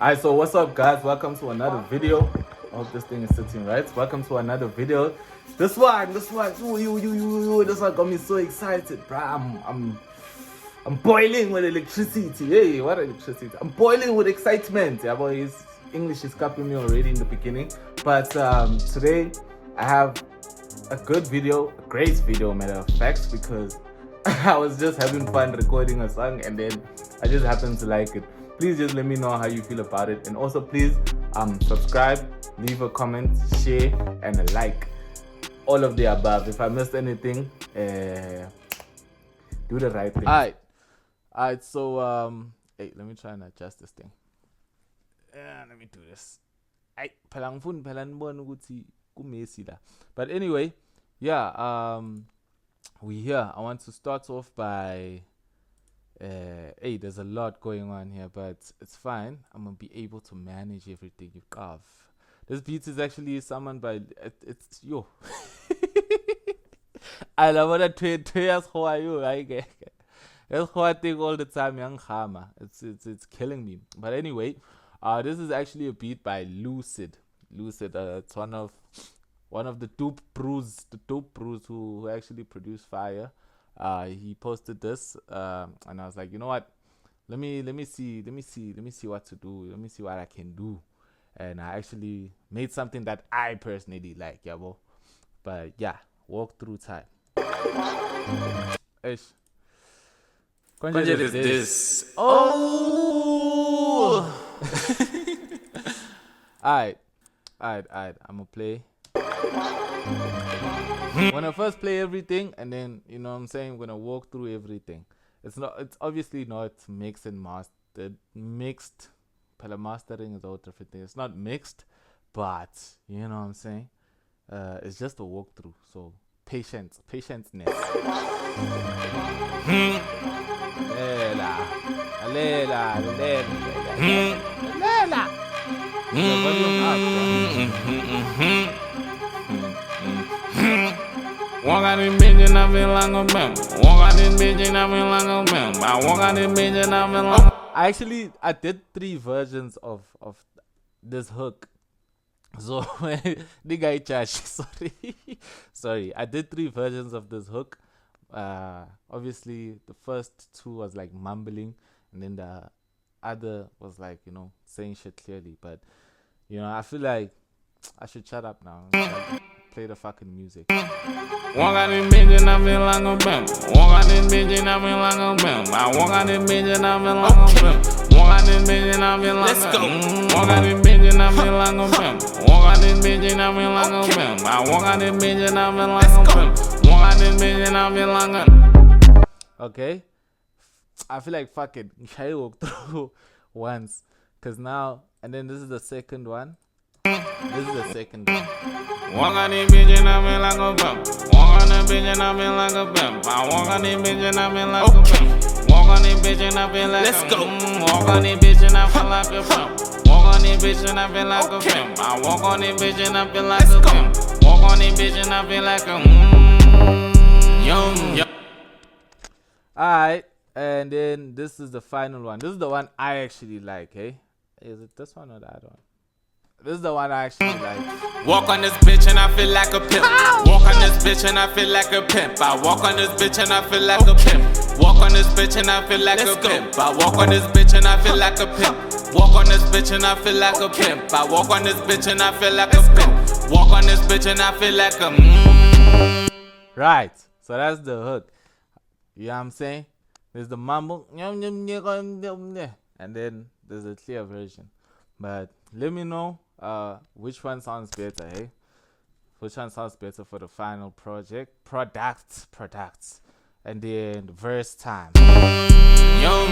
Alright, so what's up, guys? Welcome to another video. I hope this thing is sitting right. Welcome to another video. This one, this one got me so excited, bruh. I'm boiling with electricity. Hey, what electricity? I'm boiling with excitement. Yeah, boy, his English is copying me already in the beginning. But today I have a good video, a great video, matter of fact, because I was just having fun recording a song and then I just happened to like it. Please just let me know how you feel about it, and also please subscribe, leave a comment, share, and a like. All of the above. If I missed anything, do the right thing. Alright. So hey, let me try and adjust this thing. Let me do this. But anyway, yeah. We here. I want to start off by. Hey, there's a lot going on here, but it's fine. I'm gonna be able to manage everything. You have. This beat is actually summoned by it's yo. I love that 2 years. How are you? That's how I think all the time, young Hama. It's killing me. But anyway, this is actually a beat by Lucid. It's one of the dope brews who actually produce fire. He posted this, and I was like, you know what? Let me see what to do. Let me see what I can do. And I actually made something that I personally like, yeah, bro. But yeah, walk through time. Ish. This. Oh. Alright. I'm gonna play. When I first play everything, and then you know what I'm saying, when I walk through everything, it's obviously not mixed and mastered. Mastering is all different thing. It's not mixed, but you know what I'm saying. It's just a walkthrough. So patience. Walk out in bitch and I feel like a pimp. Walk out in bitch and I feel like a pimp. I walk out in bitch and I feel like I did 3 versions of this hook. So the guy charged. Sorry. I did 3 versions of this hook. Obviously the first 2 was like mumbling, and then the other was like, you know, saying shit clearly. But you know, I feel like I should shut up now. Play the fucking music. Walk out in bitch and I feel like a pimp. Walk out in bitch and I feel like a pimp. I walk out in bitch and I feel like a pimp. Walk out in bitch and I feel like a pimp. Walk out in bitch and I feel like a pimp. Walk out in bitch and I feel like a pimp. I walk out in bitch and I feel like a pimp. Walk out in bitch and I feel like a. Okay. I feel like fuck it. I walk through once, cause now and then this is the second one. This is the second one. Walk on this bitch and I feel like a pimp. Walk on this bitch and I feel like a pimp. I walk on this bitch and I feel like a pimp. Walk on this bitch and I feel like a pimp. Walk on this bitch and I feel like a pimp. Walk on this bitch and I feel like a pimp. I walk on this bitch and I feel like a pimp. Walk on this bitch and I feel like a yum. Alright, and then this is the final one. This is the one I actually like, hey? Is it this one or the other one? This is the one I actually like. Walk on this bitch and I feel like a pimp. Walk on this bitch and I feel like a pimp. I walk on this bitch and I feel like a pimp. Walk on this bitch and I feel like a pimp. I walk on this bitch and I feel like a pimp. Walk on this bitch and I feel like a pimp. I walk on this bitch and I feel like a pimp. Walk on this bitch and I feel like a Right. So that's the hook. You know what I'm saying? There's the mumble, and then there's a clear version. But let me know which one sounds better, hey? Which one sounds better for the final products, and then verse time. Young,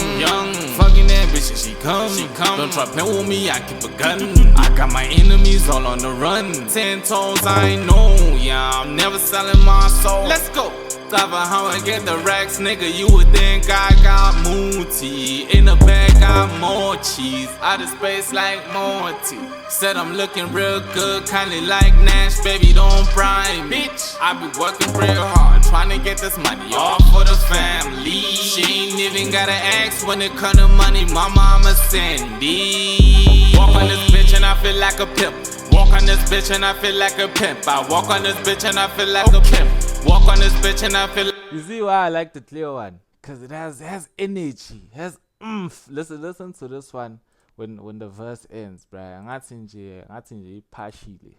fucking that bitch, she come. Don't try playing with me, I keep a gun. I got my enemies all on the run. 10 toes, I ain't know. Yeah, I'm never selling my soul. Let's go. Talk about how I get the racks, nigga. You would think I got mooty. In the bag, got more cheese. Out of space like Morty. Said I'm looking real good, kinda like Nash. Baby, don't bribe me. Bitch, I be working real hard, trying to get this money all for the family. She ain't even gotta ask when it come to money. My mama Sandy. on this bitch and I feel like a pimp. Walk on this bitch and I feel like a pimp. I walk on this bitch and I feel like a pimp. Walk on this bitch and I feel like... You see why I like the clear one? Because it has energy, has oomph. Listen to this one when the verse ends, bruh. Ngathi partially.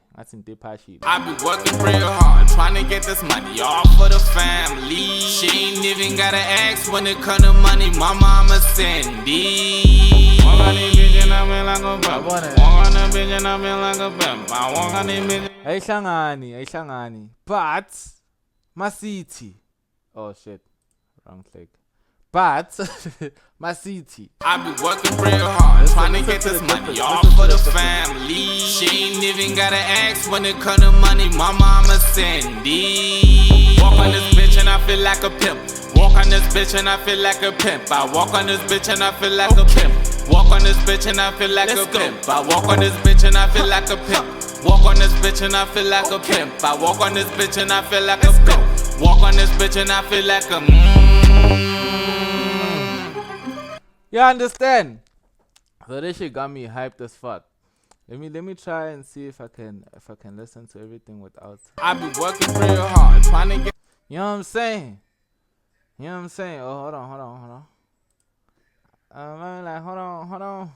I be working real hard, trying to get this money all for the family. She ain't even gotta ask when it come to money. My mama send it. Walk on this bitch and I feel like a pimp. Walk on this bitch and I feel like a pimp. I walk on this bitch. Ayihlangani. But my city. Oh shit. Wrong click. But my city. I be working real hard, trying to get this money all for the family. She ain't even gotta ask when it come to money. My mama send it. Walk on this bitch and I feel like a pimp. Walk on this bitch and I feel like a pimp. I walk on this bitch and I feel like a pimp. Walk on this bitch and I feel like a pimp. I walk on this bitch and I feel like a pimp. Walk on this bitch and I feel like a pimp. I walk on this bitch and I feel like a pimp. Walk on this bitch and I feel like a You understand? So this shit got me hyped as fuck. Let me try and see if I can listen to everything without. I be working real hard, trying to get. You know what I'm saying? Oh, hold on. I'm like, hold on.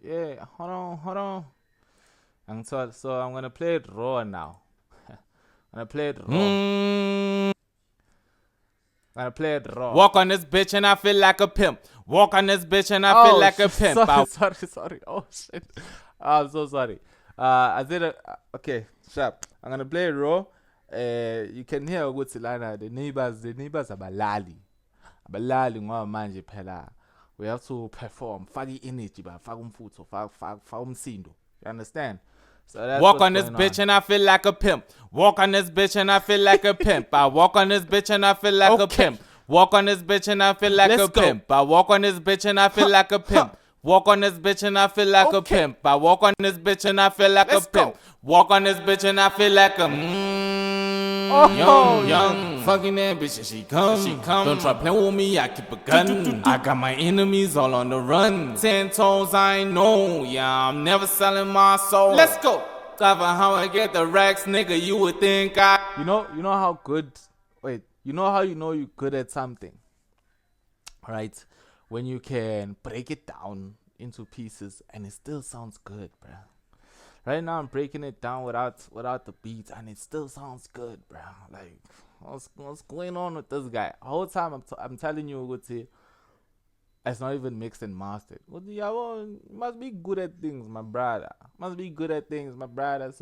Yeah, hold on. And so I'm gonna play it raw now. I'm gonna play it raw. Walk on this bitch and I feel like a pimp. Walk on this bitch and I feel like a pimp. Sorry. Oh shit. I'm so sorry. I did okay, sharp. I'm gonna play it raw. You can hear a good Silana. The neighbors are balali ngoba manje phela. We have to perform. Fagi energy, but fagum food, so fagum sindo. You understand? So that's walk on this bitch and I feel like a pimp. Walk on this bitch and I feel like a pimp. I walk on this bitch and I feel like a pimp. Walk on this bitch and I feel like a pimp. I walk on this bitch and I feel like a pimp. Walk on this bitch and I feel like a pimp. I walk on this bitch and I feel like a pimp. Walk on this bitch and I feel like a young fucking that bitch and she come. Don't try playing with me, I keep a gun. I got my enemies all on the run. 10 toes I ain't know, yeah, I'm never selling my soul. Let's go. Cover how I get the racks, nigga. You would think I. You know how good. Wait, you know how you're good at something, right? When you can break it down into pieces and it still sounds good, bruh. Right now I'm breaking it down without the beats and it still sounds good, bruh. Like what's going on with this guy? The whole time I'm telling you, Uguti, it's not even mixed and mastered. You must be good at things, my brother. So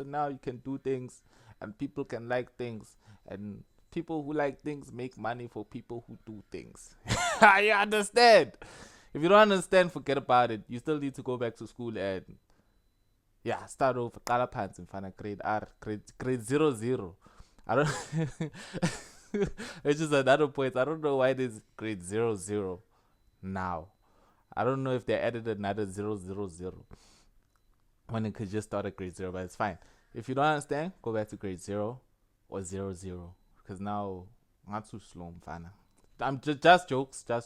now you can do things and people can like things, and people who like things make money for people who do things. You understand? If you don't understand, forget about it. You still need to go back to school and start off color pants and find a grade R, grade 00. I don't. It's just another point. I don't know why there's grade 00 now. I don't know if they added another 000 when it could just start at grade 0, but it's fine. If you don't understand, go back to grade 0 or 00, because now not too slow, fana. I'm just jokes. My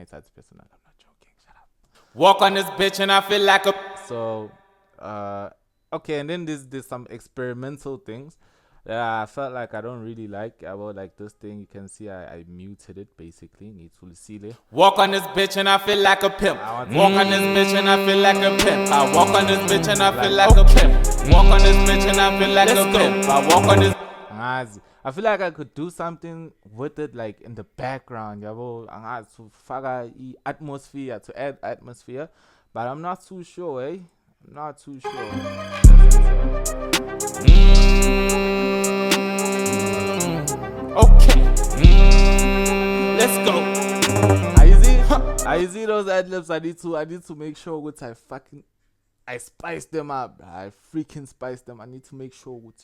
side's personal. I'm not joking. Shut up. Walk on this bitch and I feel like a. So, okay, and then there's some experimental things that I felt like I don't really like about like this thing. You can see I muted it basically. Walk on this bitch and I feel like a pimp. Walk on this bitch and I feel like a pimp. I walk on this bitch and I feel like a pimp. Walk on this bitch and I feel like a pimp. I walk on this. I feel like I could do something with it, like in the background, to add atmosphere, but I'm not too sure, I'm not too sure. Okay. Let's go. I see those ad-libs. I need to make sure what I spice them up. I freaking spice them. I need to make sure what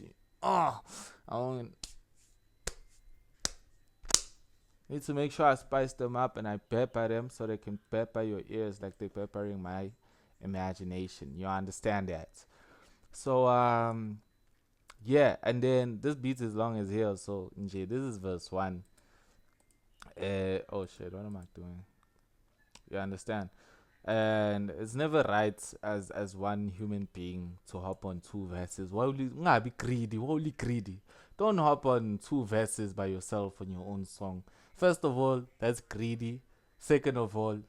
I need to make sure I spice them up and I pepper them so they can pepper your ears like they're peppering my imagination. You understand that? So yeah, and then this beat is long as hell. So this is verse 1. Oh shit, what am I doing? You understand? And it's never right as one human being to hop on 2 verses. Why will you be greedy? Why will you greedy? Don't hop on 2 verses by yourself on your own song. First of all, that's greedy. Second of all,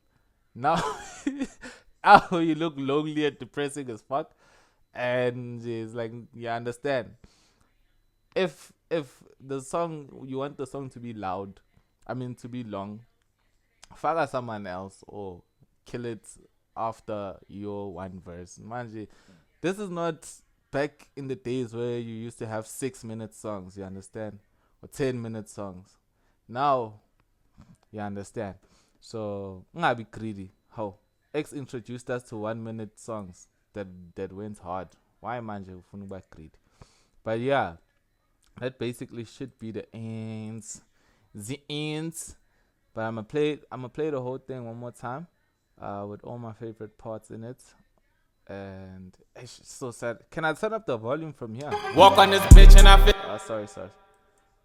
now you look lonely and depressing as fuck. And it's like, you understand. If the song, you want the song to be loud, to be long, fire someone else or kill it after your one verse. Manje, this is not back in the days where you used to have 6-minute songs, you understand? Or 10-minute songs. Now, you understand? So, be greedy. How? X introduced us to 1-minute songs that went hard. Why manje ufuna ukuba greedy? But yeah, that basically should be the ends. The ends. But I'm gonna play the whole thing one more time. With all my favorite parts in it. And it's so sad. Can I turn up the volume from here? Walk on this bitch and I feel. Sorry.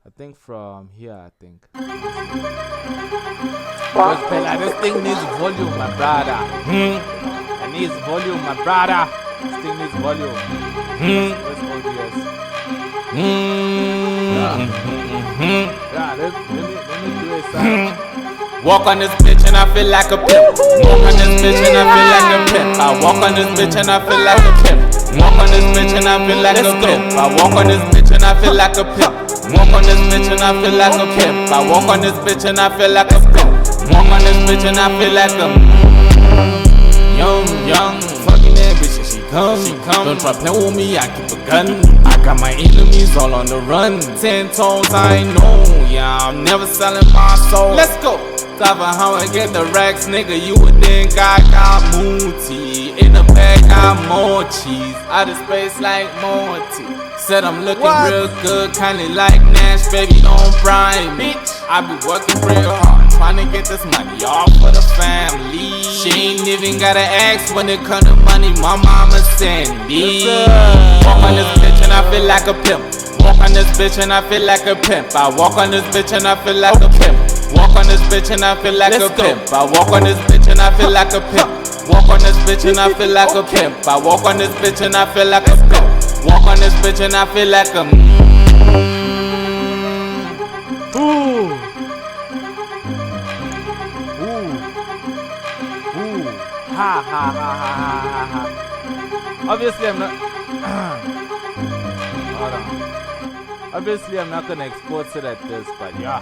I think from here, I think. This thing needs volume, my brother. It needs volume, my brother. This thing needs volume. Where's ODS? Let me do a sound. Walk on this bitch and I feel like a pimp. Walk on this bitch and I feel like a pimp. I walk on this bitch and I feel like a pimp. Walk on this bitch and I feel like a pimp. I walk on this bitch and I feel like a pimp. Walk on this bitch and I feel like a pimp. I walk on this bitch and I feel like a pimp. Walk on this bitch and I feel like a young fucking that bitch and she come. Don't try playing with me, I keep a gun. I got my enemies all on the run. 10 toes, I know. Yeah, I'm never selling my soul. Let's go. Stop how I get the racks, nigga. You would think I got mooty. In the bag, got more cheese. Out of space like Morty. Said I'm looking real good, kinda like Nash, baby, don't bribe me. I be working real hard, trying to get this money all for the family. She ain't even gotta ask when it come to money, my mama send me. Walk on this bitch and I feel like a pimp. Walk on this bitch and I feel like a pimp. I walk on this bitch and I feel like a pimp. Walk on this bitch and I feel like a pimp. I walk on this bitch and I feel like a pimp. Walk on this bitch and I feel like a pimp. I walk on this bitch and I feel like a pimp. Walk on this bitch and I feel like a Obviously I'm not hold on. Obviously I'm not gonna export it at this, but yeah.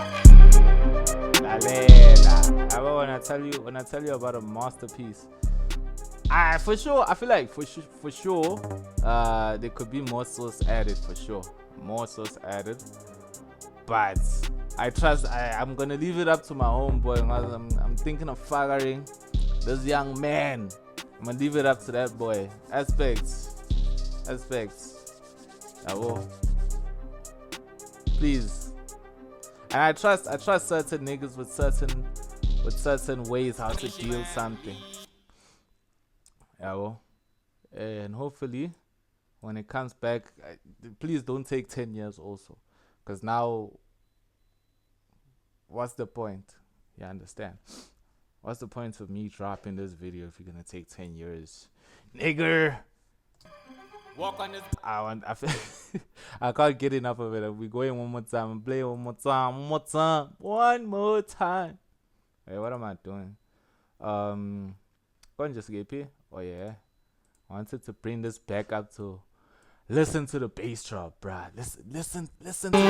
When I tell you about a masterpiece, for sure, I feel like for sure, there could be more sauce added, for sure, more sauce added. But I trust. I'm gonna leave it up to my homeboy. I'm thinking of firing this young man. I'm gonna leave it up to that boy. Aspects. Please. And I trust certain niggas with certain ways how to deal something. And hopefully when it comes back, please don't take 10 years also, because now what's the point? You understand? What's the point of me dropping this video if you're gonna take 10 years, nigger? walk on this. I can't get enough of it. We're going one more time. Play one more time. One more time. Wait, what am I doing? Go and just get here. Oh yeah. I wanted to bring this back up to listen to the bass drop, bruh. Listen to the bass drop.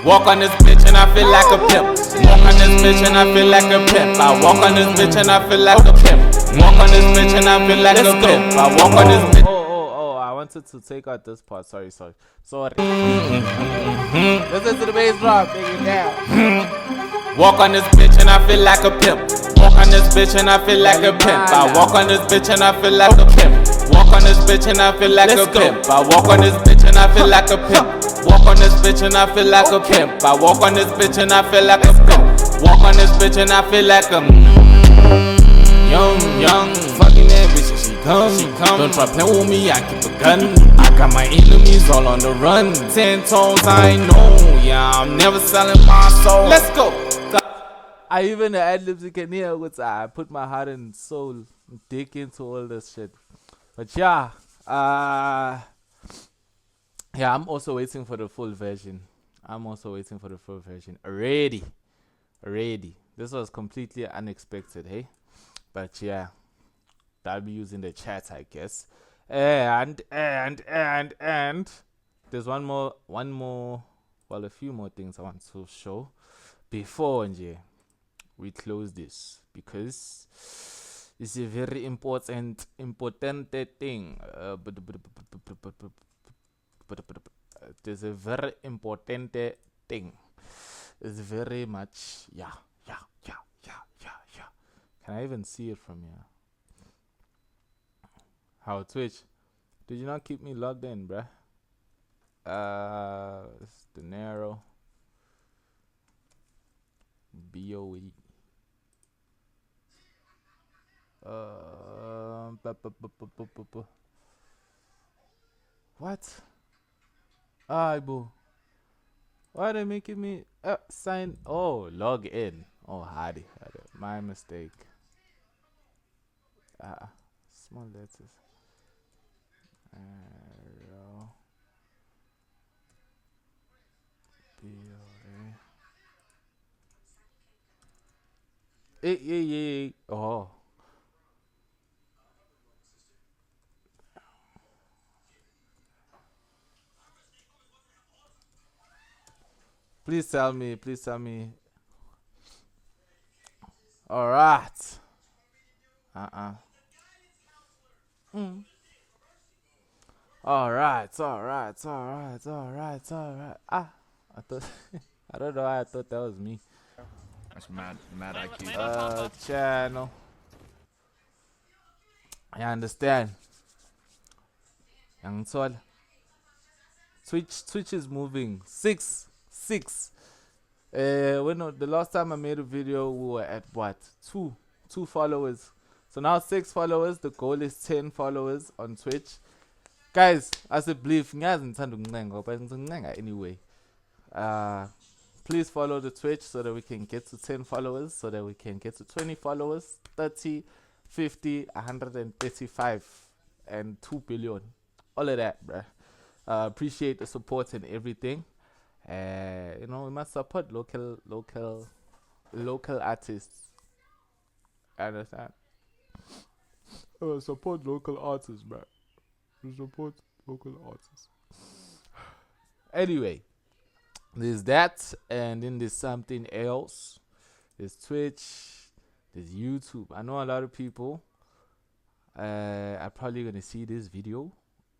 Walk on this bitch and I feel like a pimp. Walk on this bitch and I feel like a pimp. I walk on this bitch and I feel like a pimp. Walk on this bitch and I feel like a pimp. I walk on this bitch. Oh, I wanted to take out this part. Sorry. Listen to the bass drop, take it down. Walk on this bitch and I feel like a pimp. Walk on this bitch and I feel like a pimp. I walk on this bitch and I feel like a pimp. Walk on this bitch and I feel like a pimp. I walk on this bitch and I feel like a pimp. Walk on this bitch and I feel like a pimp. I walk on this bitch and I feel like a pimp. Walk on this bitch and I feel like a young fucking that bitch and she come. Don't try playing with me, I keep a gun. I got my enemies all on the run. 10 toes, I know. Yeah, I'm never selling my soul. Let's go. I even ad libs you can hear what I put my heart and soul, dick into all this shit. But yeah, yeah, I'm also waiting for the full version. Already. This was completely unexpected, hey? But yeah, I'll be using the chat, I guess. And there's one more, well, a few more things I want to show before we close this, because it's a very important thing. There's a very important thing. It's very much, yeah. Can I even see it from here? How, Twitch? Did you not keep me logged in, bruh? It's the narrow BOE. What? Boo. Why are they making me sign? Oh, log in. Oh, hardy. My mistake. Small letters. Arrow. BOA. Oh. Please tell me. Alright. Alright. I thought I don't know why I thought that was me. That's mad IQ. Channel. I understand. Young Sol. Twitch is moving. Six. The last time I made a video, we were at what? Two followers. So now 6 followers. The goal is 10 followers on Twitch. Guys, as a belief, anyway. Please follow the Twitch so that we can get to 10 followers, so that we can get to 20 followers, 30, 50, 135, and 2 billion. All of that, bruh. Appreciate the support and everything. We must support local artists. Understand? Support local artists, bruh. Support local artists. Anyway, there's that, and then there's something else. There's Twitch, there's YouTube. I know a lot of people are probably gonna see this video,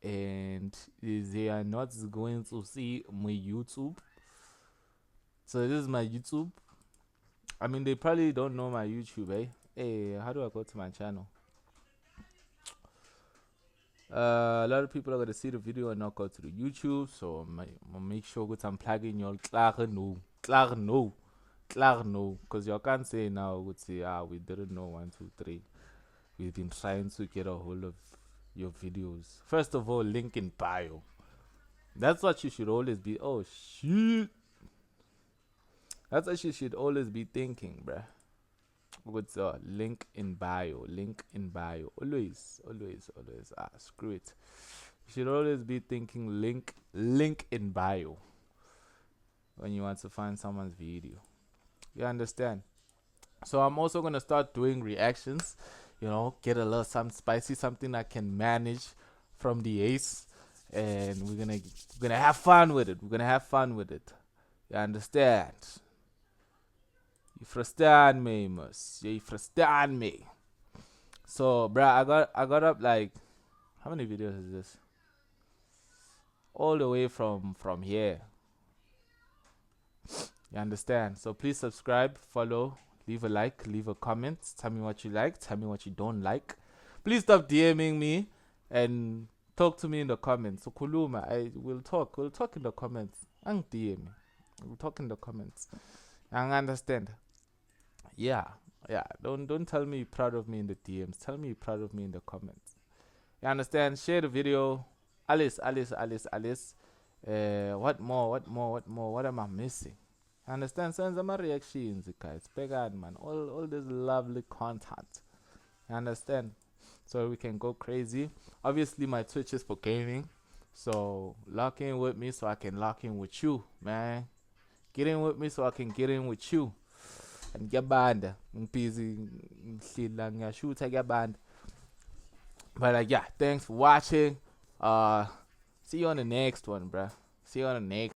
and they are not going to see my YouTube. So this is my YouTube. I mean, they probably don't know my YouTube, eh? Hey, how do I go to my channel? A lot of people are gonna see the video and not go to the YouTube, so I'll make sure that I'm plugging your clear no, because you can't say now would say we didn't know 1, 2, 3. We've been trying to get a hold of your videos. First of all, link in bio. That's what you should always be. Oh shit, that's what you should always be thinking, bruh. What's link in bio? Always. Screw it. You should always be thinking link in bio when you want to find someone's video. You understand? So I'm also gonna start doing reactions. Get a little something spicy, something I can manage from the ace, and we're gonna have fun with it. You understand? You frustrate me, mus. You frustrate me. So, bruh, I got up like, how many videos is this? All the way from here. You understand? So please subscribe, follow, leave a like, leave a comment. Tell me what you like, tell me what you don't like. Please stop DMing me and talk to me in the comments. So Kuluma, we'll talk in the comments. Ang DM me. We'll talk in the comments. I understand. Yeah. Don't tell me you're proud of me in the DMs. Tell me you're proud of me in the comments. You understand? Share the video. Alice. What more? What am I missing? Understand? Senza my reactions, guys. Bigad, man. All this lovely content. You understand? So we can go crazy. Obviously, my Twitch is for gaming. So lock in with me so I can lock in with you, man. Get in with me so I can get in with you. And get banned. I'm busy. Shoot, I get banned. But yeah, thanks for watching. See you on the next one, bruh. See you on the next.